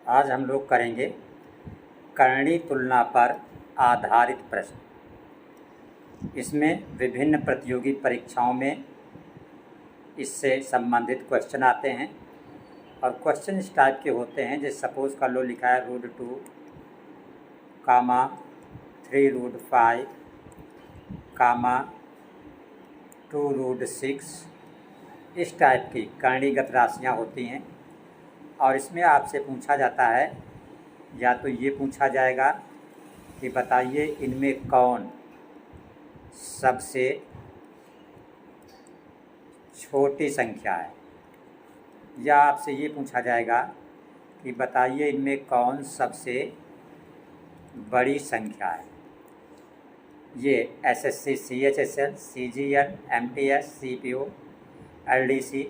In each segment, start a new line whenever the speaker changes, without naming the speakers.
आज हम लोग करेंगे करणी तुलना पर आधारित प्रश्न। इसमें विभिन्न प्रतियोगी परीक्षाओं में इससे संबंधित क्वेश्चन आते हैं और क्वेश्चन इस टाइप के होते हैं। जैसे सपोज़ कर लो, लिखा है रूट 2, 3 रूट 5, 2 रूट 6। इस टाइप की करणीगत राशियाँ होती हैं और इसमें आपसे पूछा जाता है, या तो ये पूछा जाएगा कि बताइए इनमें कौन सबसे छोटी संख्या है, या आपसे ये पूछा जाएगा कि बताइए इनमें कौन सबसे बड़ी संख्या है। ये SSC, CHSL, CGL, MTS, CPO, LDC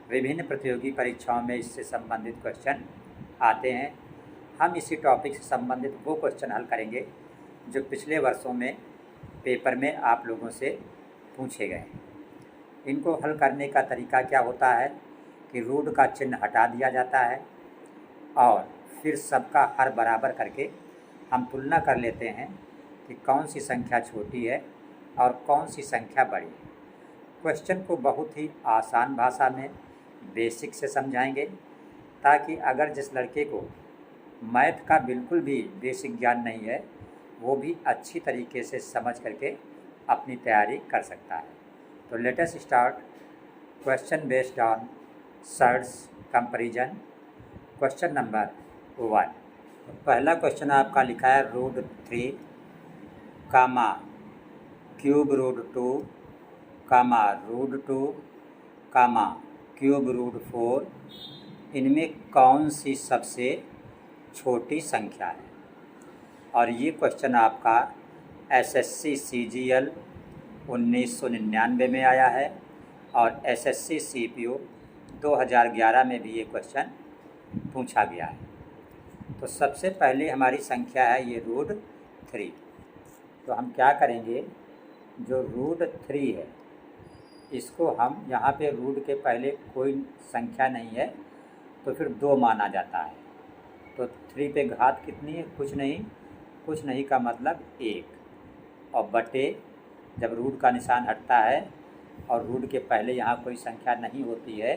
विभिन्न प्रतियोगी परीक्षाओं में इससे संबंधित क्वेश्चन आते हैं। हम इसी टॉपिक से संबंधित वो क्वेश्चन हल करेंगे जो पिछले वर्षों में पेपर में आप लोगों से पूछे गए। इनको हल करने का तरीका क्या होता है कि रूट का चिन्ह हटा दिया जाता है और फिर सबका हर बराबर करके हम तुलना कर लेते हैं कि कौन सी संख्या छोटी है और कौन सी संख्या बड़ी है। क्वेश्चन को बहुत ही आसान भाषा में बेसिक से समझाएंगे ताकि अगर जिस लड़के को मैथ का बिल्कुल भी बेसिक ज्ञान नहीं है वो भी अच्छी तरीके से समझ करके अपनी तैयारी कर सकता है। तो let us start question based on surd comparison. Question number 1। पहला क्वेश्चन आपका लिखा है root 3, cube root 2, root 2, cube root 4। इनमें कौन सी सबसे छोटी संख्या है। और ये क्वेश्चन आपका एसएससी सीजीएल 1999 में आया है और एसएससी सीपीओ 2011 में भी ये क्वेश्चन पूछा गया है। तो सबसे पहले हमारी संख्या है ये रूट 3। तो हम क्या करेंगे, जो रूट 3 है इसको हम यहाँ पे रूट के पहले कोई संख्या नहीं है तो फिर 2 माना जाता है। तो 3 पे घात कितनी है, कुछ नहीं का मतलब 1, और बटे जब रूट का निशान हटता है और रूट के पहले यहाँ कोई संख्या नहीं होती है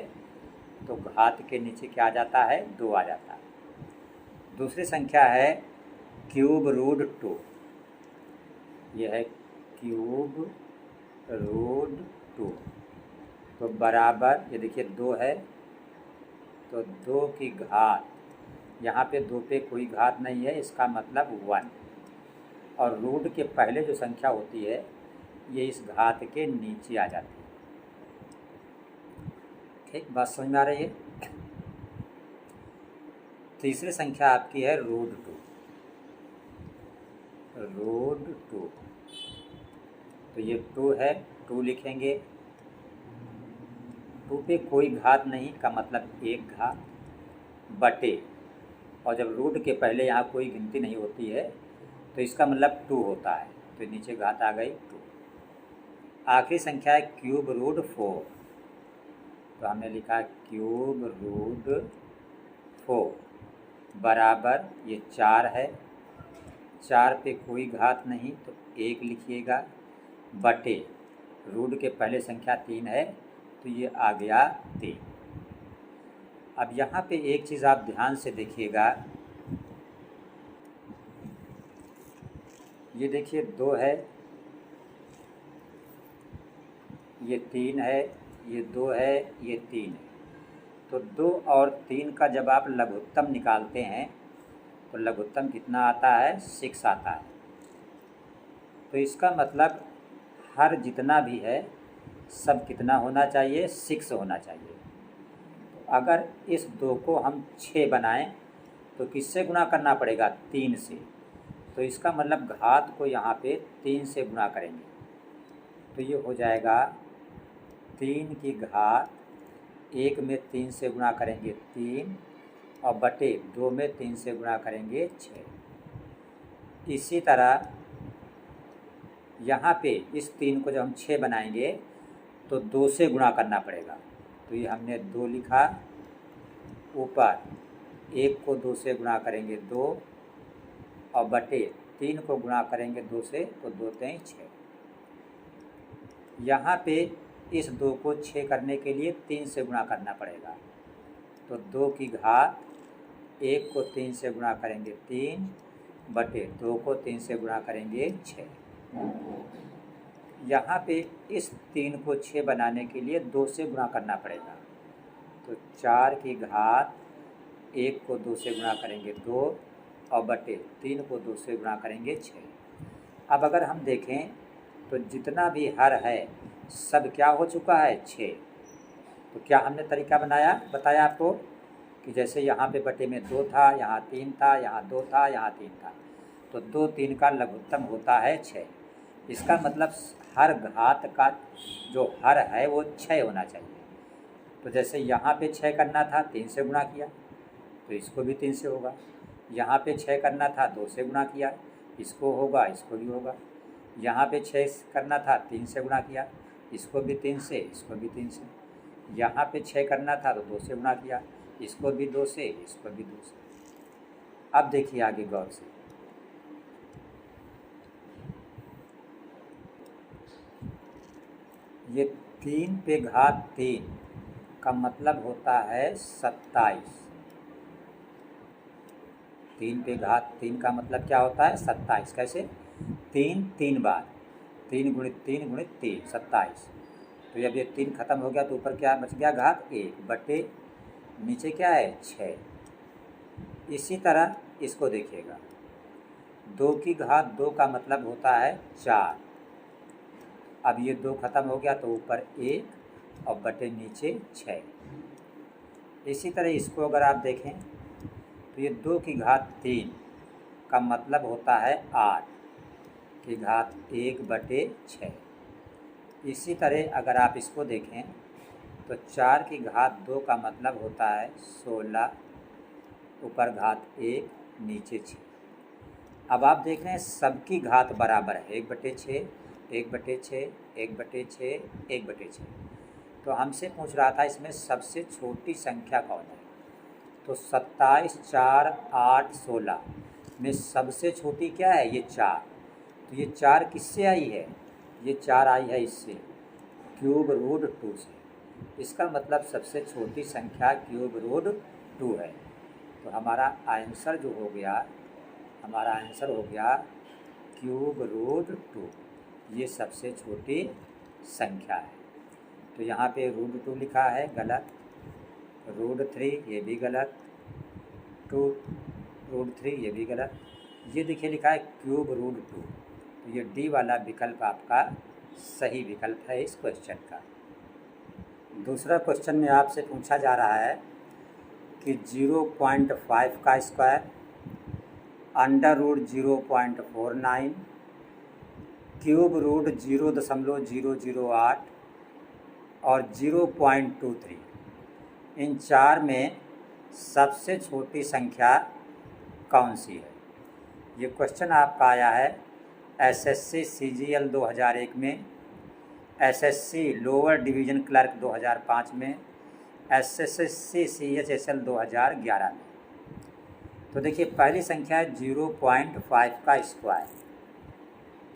तो घात के नीचे क्या आ जाता है, 2 आ जाता है। दूसरी संख्या है क्यूब रूट 2। यह है क्यूब रूट 2। तो बराबर, ये देखिए 2 है तो 2 की घात, यहाँ पे 2 पे कोई घात नहीं है, इसका मतलब 1। और रूट के पहले जो संख्या होती है ये इस घात के नीचे आ जाती है। ठीक, बात समझ में आ रही है। तीसरी संख्या आपकी है रूट 2। तो ये 2 है, 2 लिखेंगे। 2 पे कोई घात नहीं का मतलब 1 घात, बटे, और जब रूट के पहले यहाँ कोई गिनती नहीं होती है तो इसका मतलब 2 होता है, तो नीचे घात आ गई 2। आखिरी संख्या है क्यूब रूट 4। तो हमने लिखा क्यूब रूट 4 बराबर, ये 4 है, 4 पे कोई घात नहीं तो 1 लिखिएगा, बटे रूट के पहले संख्या 3 है तो ये आ गया 3। अब यहाँ पे एक चीज़ आप ध्यान से देखिएगा, ये देखिए 2 है, ये 3 है, ये 2 है, ये 3 है। तो 2 और 3 का जब आप लघुत्तम निकालते हैं तो लघुत्तम कितना आता है, 6 आता है। तो इसका मतलब हर जितना भी है सब कितना होना चाहिए, 6 होना चाहिए। तो अगर इस 2 को हम 6 बनाएं तो किससे गुणा करना पड़ेगा, 3 से। तो इसका मतलब घात को यहाँ पे 3 से गुणा करेंगे तो ये हो जाएगा 3 की घात 1 में 3 से गुणा करेंगे 3, और बटे 2 में 3 से गुणा करेंगे 6। इसी तरह यहाँ पे इस 3 को जब हम 6 बनाएंगे तो 2 से गुणा करना पड़ेगा। तो ये हमने 2 लिखा, ऊपर 1 को 2 से गुणा करेंगे 2 और बटे 3 को गुणा करेंगे 2 से तो 2 3 6। यहाँ पे इस 2 को 6 करने के लिए 3 से गुणा करना पड़ेगा, तो 2 की घात 1 को 3 से गुणा करेंगे 3 बटे 2 को 3 से गुणा करेंगे 6। यहाँ पे इस 3 को 6 बनाने के लिए 2 से गुणा करना पड़ेगा, तो 4 की घात 1 को 2 से गुणा करेंगे 2 और बटे 3 को 2 से गुणा करेंगे 6। अब अगर हम देखें तो जितना भी हर है सब क्या हो चुका है 6। तो क्या हमने तरीका बताया आपको कि जैसे यहाँ पे बटे में 2 था, यहाँ 3 था, यहाँ 2 था, यहाँ 3 था, तो 2 3 का लघुत्तम होता है 6। इसका मतलब हर घात का जो हर है वो 6 होना चाहिए। तो जैसे यहाँ पे 6 करना था 3 से गुणा किया तो इसको भी 3 से होगा, यहाँ पे 6 करना था 2 से गुणा किया इसको होगा, इसको भी होगा, यहाँ पे 6 करना था 3 से गुणा किया इसको भी 3 से, इसको भी 3 से, यहाँ पे 6 करना था तो 2 से गुणा किया इसको भी 2 से, इसको भी 2 से। अब देखिए आगे गौर से, ये 3 पे घात 3 का मतलब होता है 27। 3 पे घात 3 का मतलब क्या होता है 27। कैसे? 3 3 बार, 3 गुणित 3 गुणित 3 27। तो जब ये 3 खत्म हो गया तो ऊपर क्या बच गया घात 1 बटे नीचे क्या है 6। इसी तरह इसको देखिएगा, 2 की घात 2 का मतलब होता है 4। अब ये 2 खत्म हो गया तो ऊपर 1 और बटे नीचे 6। इसी तरह इसको अगर आप देखें तो ये 2 की घात 3 का मतलब होता है 8 की घात 1 बटे 6। इसी तरह अगर आप इसको देखें तो 4 की घात 2 का मतलब होता है 16 ऊपर घात 1 नीचे 6। अब आप देख रहे हैं सबकी घात बराबर है 1 बटे 6 1 बटे 6 1 बटे 6 1 बटे 6। तो हमसे पूछ रहा था इसमें सबसे छोटी संख्या कौन है, तो 27 4 8 16 में सबसे छोटी क्या है ये 4। तो ये 4 किससे आई है, ये 4 आई है इससे क्यूब रूट 2 से। इसका मतलब सबसे छोटी संख्या क्यूब रूट 2 है। तो हमारा आंसर जो हो गया, हमारा आंसर हो गया क्यूब रूट 2, ये सबसे छोटी संख्या है। तो यहाँ पे रूट 2 लिखा है गलत, रूट 3 ये भी गलत, रूट 3 ये भी गलत, ये देखिए लिखा है क्यूब रूट 2। तो ये डी वाला विकल्प आपका सही विकल्प है इस क्वेश्चन का। दूसरा क्वेश्चन में आपसे पूछा जा रहा है कि 0.5 का square, under root 0.49, cube root 0.008 और 0.23, इन 4 में सबसे छोटी संख्या कौन सी है। ये क्वेश्चन आपका आया है एसएससी सीजीएल 2001 में, एसएससी लोअर डिवीज़न क्लर्क 2005 में, एसएससी सीएचएसएल 2011 में। तो देखिए पहली संख्या है 0.5 का स्क्वायर।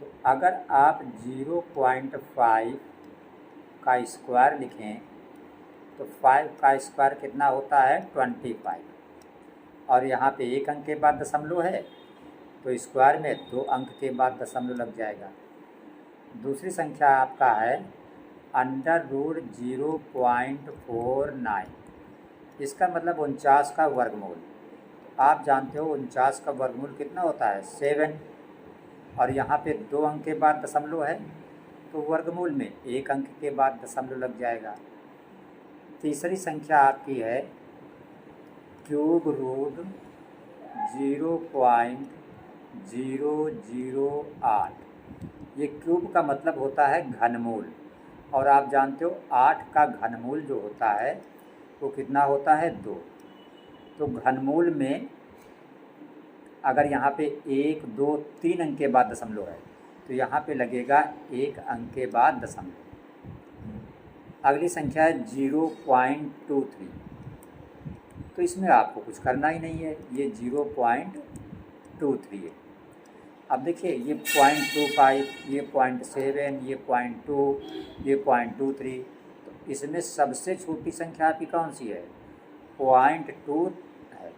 तो अगर आप 0.5 का स्क्वायर लिखें तो 5 का स्क्वायर कितना होता है 25, और यहाँ पे 1 अंक के बाद दशमलव है तो स्क्वायर में 2 अंक के बाद दशमलव लग जाएगा। दूसरी संख्या आपका है अंडर रूट 0.49, इसका मतलब 49 का वर्गमूल। आप जानते हो 49 का वर्गमूल कितना होता है 7, और यहाँ पे 2 अंक के बाद दशमलव है तो वर्गमूल में 1 अंक के बाद दशमलव लग जाएगा। तीसरी संख्या आपकी है क्यूब रूट 0.008, ये क्यूब का मतलब होता है घनमूल, और आप जानते हो 8 का घनमूल जो होता है वो कितना होता है 2। तो घनमूल में अगर यहाँ पे 1 2 3 अंक के बाद दशमलव है तो यहाँ पे लगेगा 1 अंक के बाद दशमलव। अगली संख्या है 0.23, तो इसमें आपको कुछ करना ही नहीं है, ये 0.23 है। अब देखिए ये 0.25, ये 0.7, ये 0.2, ये 0.23, तो इसमें सबसे छोटी संख्या आपकी कौन सी है? 0.2 है।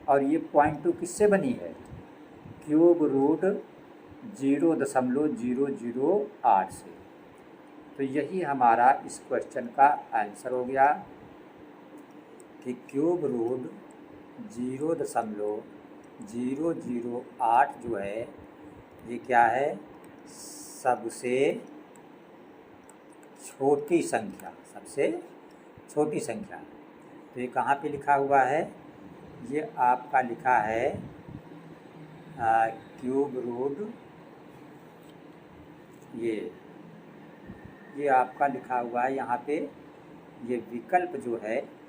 और ये 0.2 किससे बनी है? क्यूब रूट 0.008 से। तो यही हमारा इस क्वेश्चन का आंसर हो गया कि क्यूब रूट 0.008 जो है ये क्या है? सबसे छोटी संख्या, सबसे छोटी संख्या। तो ये कहाँ पे लिखा हुआ है? ये आपका लिखा है क्यूब रूट, ये आपका लिखा हुआ है यहाँ पे। ये विकल्प जो है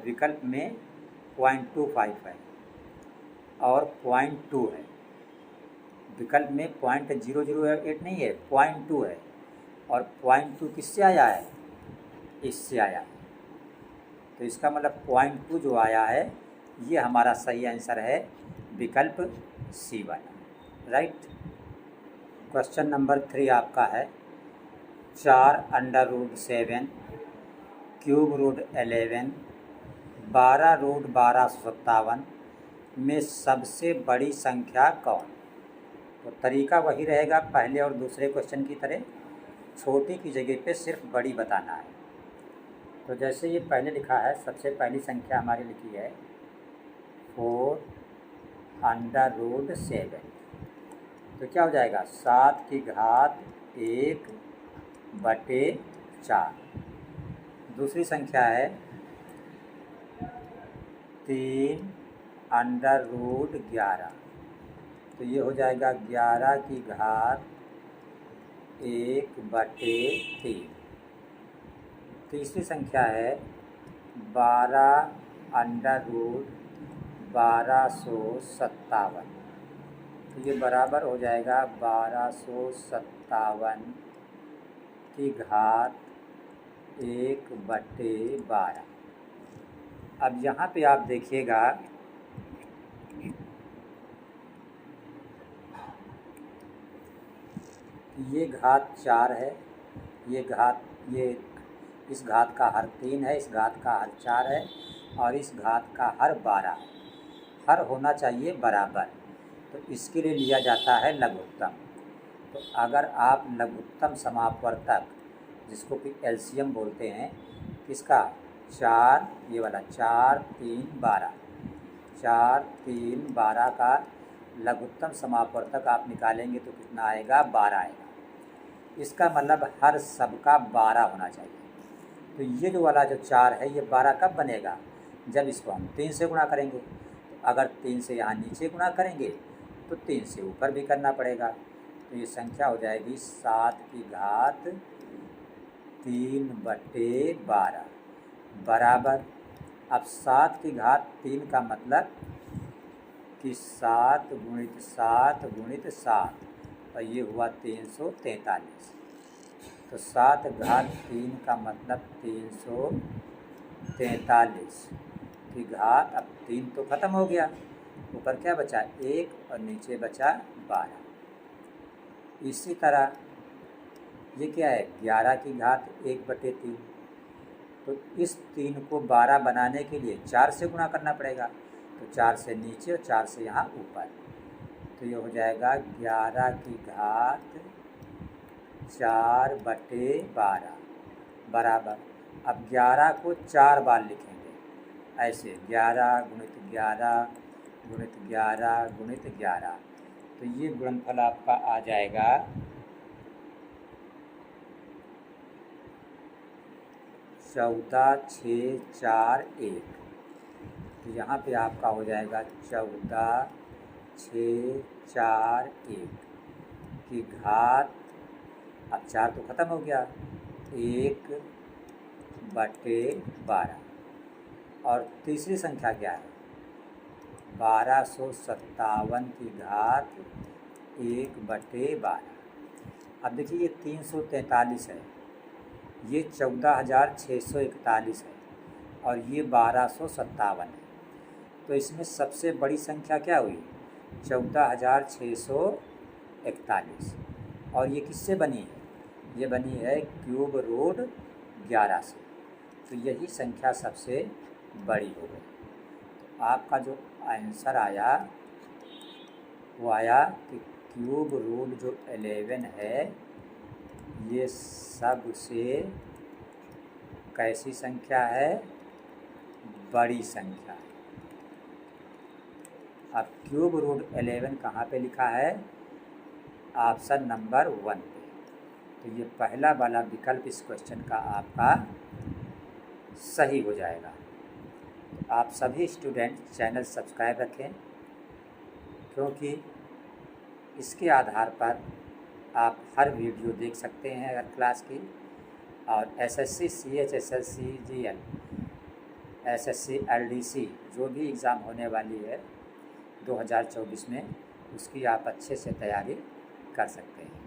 विकल्प में 0.25 है और 0.2 है। विकल्प में 0.008 नहीं है, 0.2 है। और 0.2 किससे आया है? इससे आया है। तो इसका मतलब 0.2 जो आया है ये हमारा सही आंसर है, विकल्प सी वाला, राइट। क्वेश्चन नंबर 3 आपका है 4√7 क्यूब रूट 11 12√1257 में सबसे बड़ी संख्या कौन? तो तरीका वही रहेगा पहले और दूसरे क्वेश्चन की तरह, छोटी की जगह पे सिर्फ बड़ी बताना है। तो जैसे ये पहले लिखा है, सबसे पहली संख्या हमारी लिखी है 4√7, तो क्या हो जाएगा? 7 की घात 1/4। दूसरी संख्या है 3√11, तो ये हो जाएगा 11 की घात 1/3। तीसरी संख्या है 12√1257, तो ये बराबर हो जाएगा 1257 की घात 1/12। अब यहाँ पे आप देखिएगा ये घात 4 है, ये इस घात का हर 3 है, इस घात का हर 4 है और इस घात का हर 12 है। हर होना चाहिए बराबर, तो इसके लिए लिया जाता है लघुत्तम। तो अगर आप लघुत्तम समापवर्तक, जिसको कि एलसीएम बोलते हैं, किसका? 4, ये वाला 4, 3, 12, 4, 3, 12 का लघुत्तम समापवर्तक आप निकालेंगे तो कितना आएगा? 12 आएगा। इसका मतलब हर सब का 12 होना चाहिए। तो ये जो वाला जो 4 है ये 12 कब बनेगा? जब इसको हम 3 से गुणा करेंगे। तो अगर 3 से यहाँ नीचे गुणा करेंगे तो 3 से ऊपर भी करना पड़ेगा। तो ये संख्या हो जाएगी 7 की घात 3/12 बराबर। अब 7 की घात 3 का मतलब कि 7 गुणित 7 गुणित 7, और ये हुआ 343। तो 7 घात 3 का मतलब 343 की घात। अब 3 तो ख़त्म हो गया, ऊपर क्या बचा? 1 और नीचे बचा 12। इसी तरह ये क्या है? 11 की घात 1/3। तो इस 3 को 12 बनाने के लिए 4 से गुणा करना पड़ेगा। तो 4 से नीचे और 4 से यहाँ ऊपर, तो ये हो जाएगा 11 की घात 4/12 बराबर। अब 11 को 4 बार लिखेंगे ऐसे, 11 गुणित 11 गुणित 11 गुणित 11, तो ये गुणनफल आपका आ जाएगा 14,641। तो यहाँ पे आपका हो जाएगा 14,641 की घात। अब 4 तो ख़त्म हो गया, 1/12। और तीसरी संख्या क्या है? 1257 की घात 1/12। अब देखिए ये 343 है, ये 14,641 है और ये 1257 है। तो इसमें सबसे बड़ी संख्या क्या हुई? 14,641। और ये किससे बनी है? ये बनी है क्यूब रूट 11 से। तो यही संख्या सबसे बड़ी हो गई। तो आपका जो आंसर आया वो आया कि क्यूब रूट जो 11 है ये सबसे कैसी संख्या है? बड़ी संख्या है। अब क्यूब रूट 11 कहाँ पे लिखा है? ऑप्शन नंबर 1 पे। तो ये पहला वाला विकल्प इस क्वेश्चन का आपका सही हो जाएगा। तो आप सभी स्टूडेंट चैनल सब्सक्राइब रखें, क्योंकि इसके आधार पर आप हर वीडियो देख सकते हैं हर क्लास की। और SSC CHSL CGL SSC LDC जो भी एग्ज़ाम होने वाली है 2024 में, उसकी आप अच्छे से तैयारी कर सकते हैं।